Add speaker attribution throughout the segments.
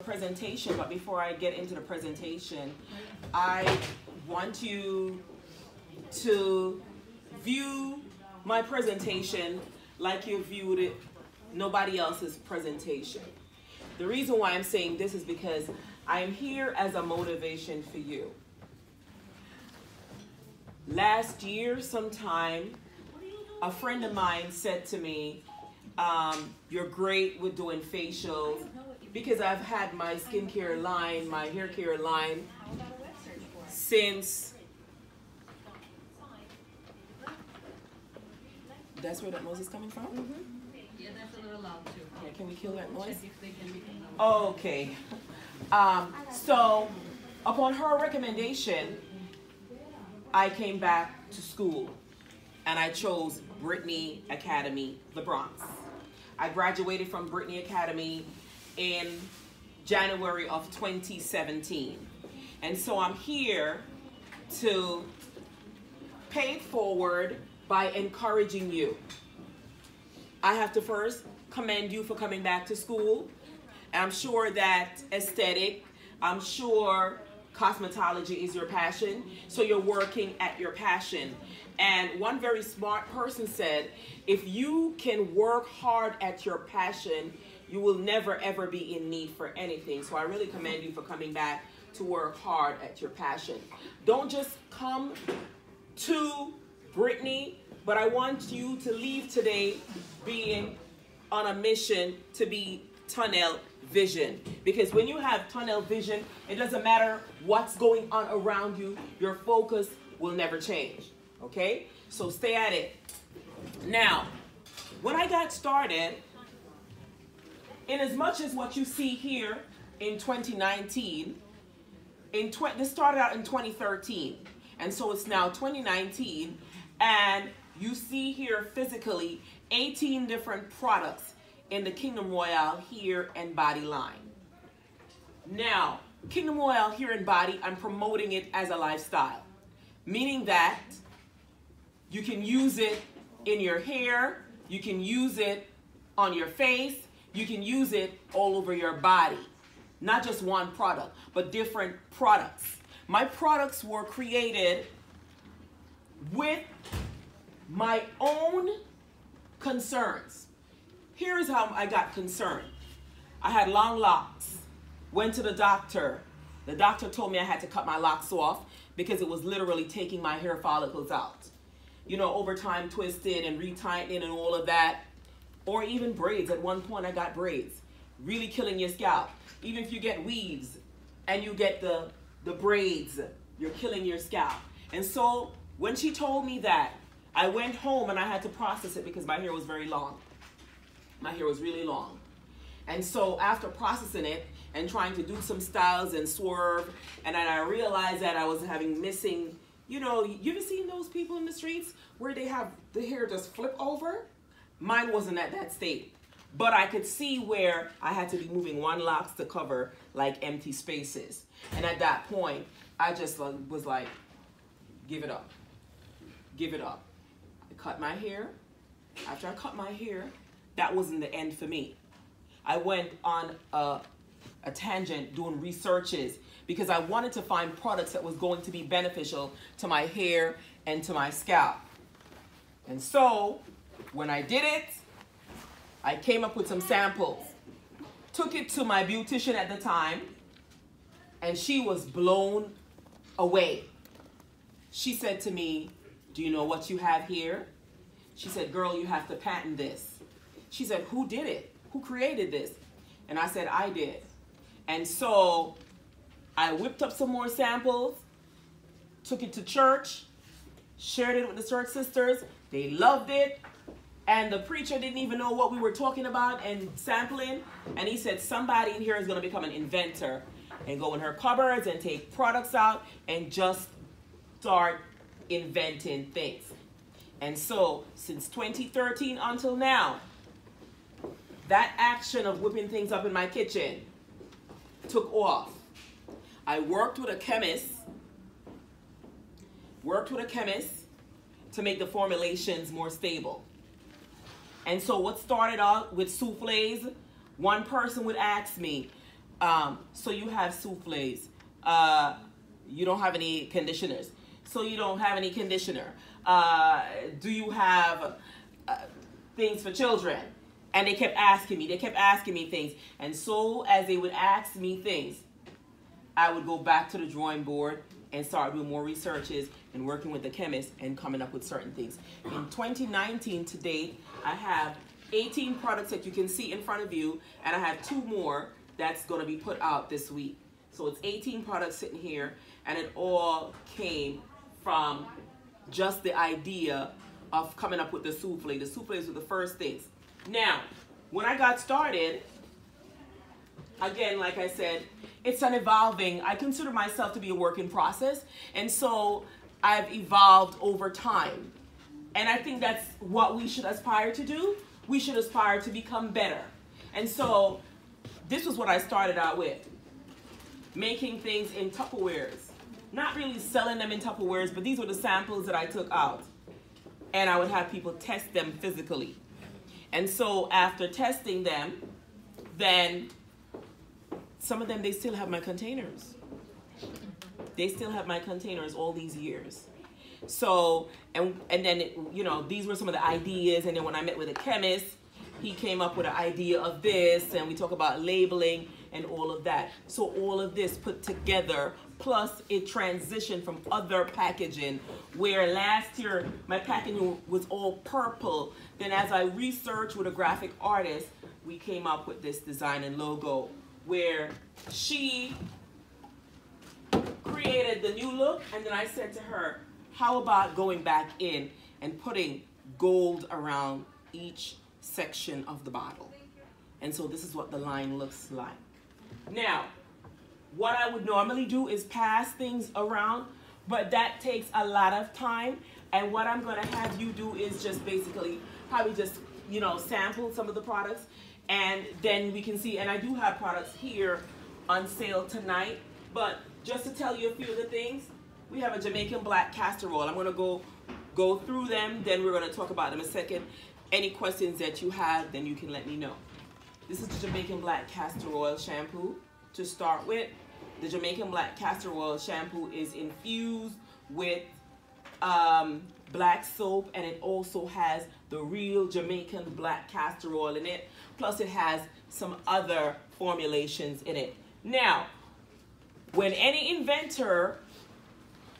Speaker 1: Presentation, but before I get into the presentation, I want you to view my presentation like you viewed it nobody else's presentation. The reason why I'm saying this is because I'm here as a motivation for you. Last year sometime, a friend of mine said to me, you're great with doing facials, because I've had my skincare line, my hair care line since, that's where that noise is coming from?
Speaker 2: Mm-hmm. Yeah, that's a little loud too.
Speaker 1: Yeah, can we kill that noise?
Speaker 2: Check if they can make it
Speaker 1: loud. Okay. So upon her recommendation, I came back to school and I chose Brittany Academy-Bronx. I graduated from Brittany Academy in January of 2017. And so I'm here to pay it forward by encouraging you. I have to first commend you for coming back to school. I'm sure that aesthetic, I'm sure cosmetology is your passion, so you're working at your passion. And one very smart person said, if you can work hard at your passion, you will never ever be in need for anything. So I really commend you for coming back to work hard at your passion. Don't just come to Brittany, but I want you to leave today being on a mission to be tunnel vision. Because when you have tunnel vision, it doesn't matter what's going on around you, your focus will never change. Okay? So stay at it. Now, when I got started, in as much as what you see here in 2019, this started out in 2013, and so it's now 2019, and you see here physically 18 different products in the Kingdom Royale Hair and Body line. Now, Kingdom Royale Hair and Body, I'm promoting it as a lifestyle, meaning that you can use it in your hair, you can use it on your face, you can use it all over your body. Not just one product, but different products. My products were created with my own concerns. Here is how I got concerned. I had long locks, went to the doctor. The doctor told me I had to cut my locks off because it was literally taking my hair follicles out. You know, over time, twisted and retightening and all of that. Or even braids. At one point, I got braids. Really killing your scalp. Even if you get weaves and you get the braids, you're killing your scalp. And so, when she told me that, I went home and I had to process it because my hair was very long. My hair was really long. And so, after processing it and trying to do some styles and swerve, and then I realized that I was missing, you know, you ever seen those people in the streets where they have the hair just flip over? Mine wasn't at that state, but I could see where I had to be moving one locks to cover like empty spaces. And at that point, I just was like, give it up, give it up. I cut my hair. After I cut my hair, that wasn't the end for me. I went on a tangent doing researches because I wanted to find products that was going to be beneficial to my hair and to my scalp. And so, when I did it, I came up with some samples. Took it to my beautician at the time, and she was blown away. She said to me, do you know what you have here? She said, girl, you have to patent this. She said, who did it? Who created this? And I said, I did. And so I whipped up some more samples, took it to church, shared it with the church sisters. They loved it. And the preacher didn't even know what we were talking about and sampling. And he said, somebody in here is going to become an inventor and go in her cupboards and take products out and just start inventing things. And so, since 2013 until now, that action of whipping things up in my kitchen took off. I worked with a chemist to make the formulations more stable. And so what started out with souffles, one person would ask me, So you have souffles. You don't have any conditioners. So you don't have any conditioner. Do you have things for children? And they kept asking me things. And so as they would ask me things, I would go back to the drawing board and start doing more researches and working with the chemist and coming up with certain things. In 2019 to date, I have 18 products that you can see in front of you, and I have 2 more that's gonna be put out this week. So it's 18 products sitting here, and it all came from just the idea of coming up with the souffle. The souffles were the first things. Now, when I got started, again, like I said, it's an evolving, I consider myself to be a work in process, and so I've evolved over time. And I think that's what we should aspire to do. We should aspire to become better. And so this was what I started out with. Making things in Tupperwares. Not really selling them in Tupperwares, but these were the samples that I took out. And I would have people test them physically. And so after testing them, then some of them, they still have my containers. They still have my containers all these years. So, and then, you know, these were some of the ideas. And then when I met with a chemist, he came up with an idea of this, and we talk about labeling and all of that. So all of this put together, plus it transitioned from other packaging, where last year my packaging was all purple. Then as I researched with a graphic artist, we came up with this design and logo, where she created the new look, and then I said to her, how about going back in and putting gold around each section of the bottle? And so this is what the line looks like. Now, what I would normally do is pass things around, but that takes a lot of time. And what I'm gonna have you do is just basically probably just, you know, sample some of the products, and then we can see, and I do have products here on sale tonight, but just to tell you a few of the things, we have a Jamaican black castor oil. I'm gonna go through them, then we're gonna talk about them in a second. Any questions that you have, then you can let me know. This is the Jamaican black castor oil shampoo to start with. The Jamaican black castor oil shampoo is infused with black soap, and it also has the real Jamaican black castor oil in it. Plus it has some other formulations in it. Now, when any inventor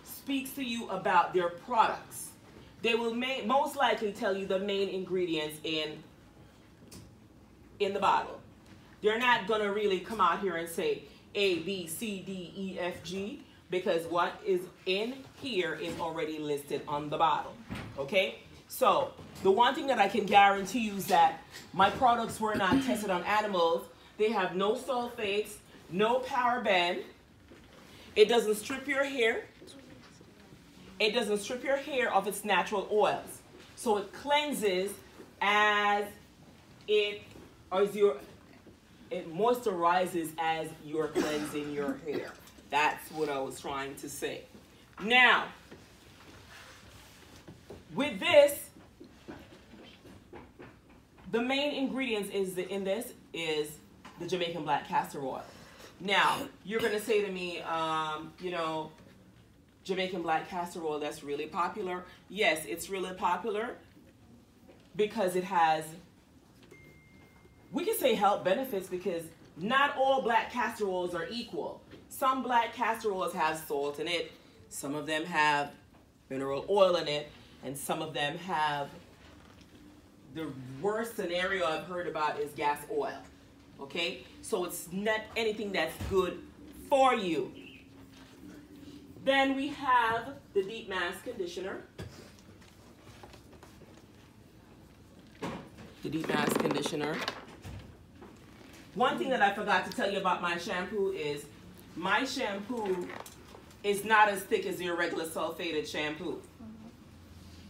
Speaker 1: speaks to you about their products, they will most likely tell you the main ingredients in the bottle. They're not gonna really come out here and say A, B, C, D, E, F, G, because what is in here is already listed on the bottle, okay? So the one thing that I can guarantee you is that my products were not tested on animals. They have no sulfates, no paraben. It doesn't strip your hair. It doesn't strip your hair of its natural oils. So it cleanses as it moisturizes as you're cleansing your hair. That's what I was trying to say. Now, with this, the main ingredients in this is the Jamaican black castor oil. Now, you're gonna say to me, you know, Jamaican black castor oil, that's really popular. Yes, it's really popular because it has, we can say health benefits, because not all black castor oils are equal. Some black castor oils have salt in it, some of them have mineral oil in it, and some of them have, the worst scenario I've heard about is gas oil, okay? So it's not anything that's good for you. Then we have the Deep Mask Conditioner. The Deep Mask Conditioner. One thing that I forgot to tell you about my shampoo is my shampoo is not as thick as your regular sulfated shampoo.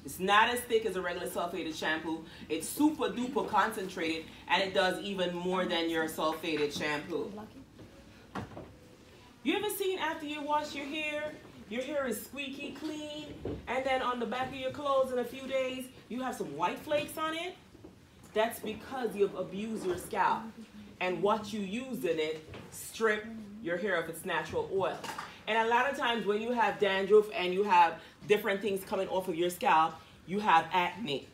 Speaker 1: It's not as thick as a regular sulfated shampoo. It's super duper concentrated, and it does even more than your sulfated shampoo. You ever seen after you wash your hair is squeaky clean, and then on the back of your clothes in a few days, you have some white flakes on it? That's because you've abused your scalp. and what you use in it strip your hair of its natural oil. And a lot of times when you have dandruff and you have different things coming off of your scalp, you have acne.